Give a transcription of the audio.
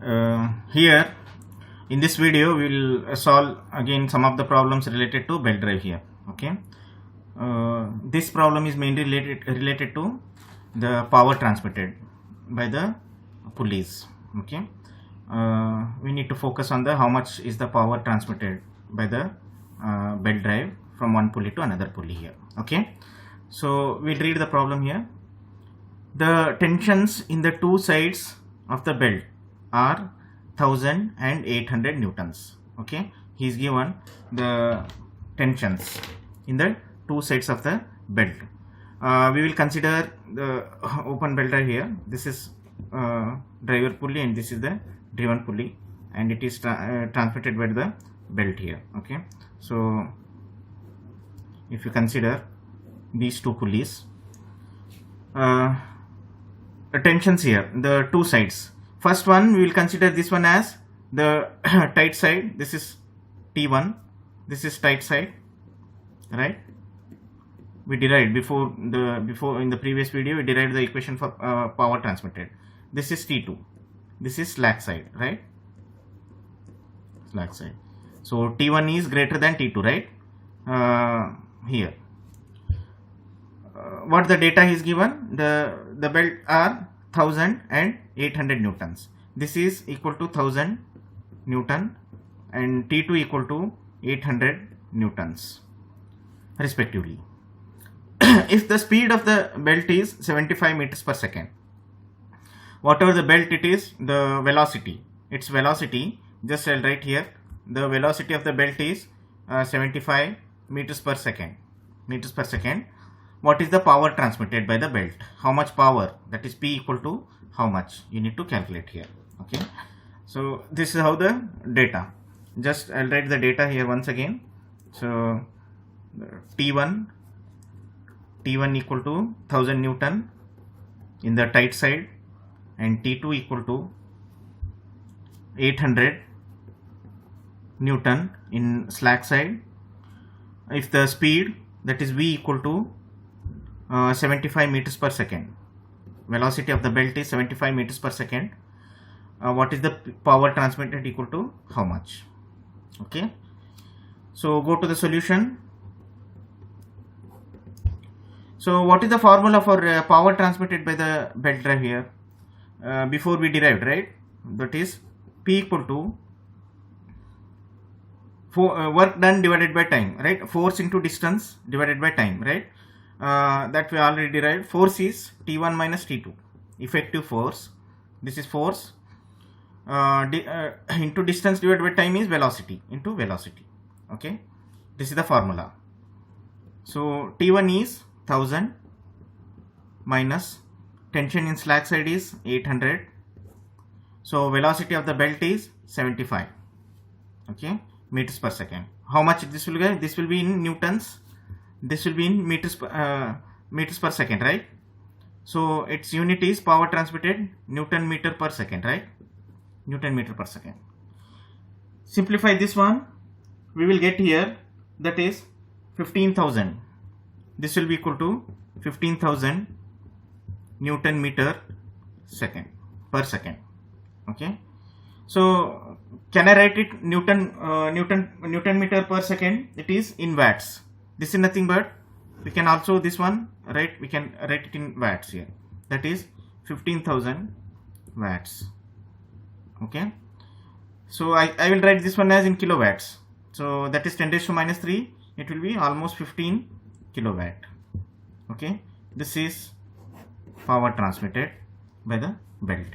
Here in this video we will solve again some of the problems related to belt drive here. Okay, this problem is mainly related to the power transmitted by the pulleys. Okay, we need to focus on the how much is the power transmitted by the belt drive from one pulley to another pulley here. Okay, so we'll read the problem here. The tensions in the two sides of the belt are 1000 and 800 newtons. Okay, he is given the tensions in the two sides of the belt. We will consider the open belt drive here. This is driver pulley and this is the driven pulley, and it is transmitted by the belt here. Okay, so if you consider these two pulleys, tensions here, the two sides. First one, we will consider this one as the tight side. This is T1, this is tight side, right? We derived before in the previous video we derived the equation for power transmitted. This is T2, this is slack side, right? Slack side. So T1 is greater than T2, right? Here what the data is given, the belt are 1000 and 800 newtons. This is equal to 1000 newton and T2 equal to 800 newtons respectively. If the speed of the belt is 75 meters per second, whatever the belt it is, the velocity, its velocity, just I'll write here, the velocity of the belt is 75 meters per second. What is the power transmitted by the belt? How much power? That is P equal to how much? You need to calculate here. Okay, so this is how the data. Just I'll write the data here once again. So T1 equal to 1000 newton in the tight side and T2 equal to 800 newton in slack side. If the speed, that is V equal to 75 meters per second, velocity of the belt is 75 meters per second, what is the power transmitted equal to how much? Okay, so go to the solution. So what is the formula for power transmitted by the belt drive here? Before we derived, right? That is P equal to work done divided by time, right? Force into distance divided by time, right? That we already derived. Force is T1 minus T2. Effective force, this is force, into distance divided by time is velocity into velocity. Okay, this is the formula. So T1 is 1000 minus tension in slack side is 800. So velocity of the belt is 75. Okay, meters per second. How much this will get? This will be in newtons. This will be in meters per second, right? So its unit is power transmitted Newton meter per second, right? Newton meter per second. Simplify this one, we will get here, that is 15,000. This will be equal to 15,000 Newton meter second per second. Okay, so can I write it Newton meter per second? It is in watts. This is nothing but, we can also this one, right? We can write it in watts here. That is 15,000 watts. Okay, so I will write this one as in kilowatts. So that is 10 raised to minus 3. It will be almost 15 kilowatt. Okay, this is power transmitted by the belt.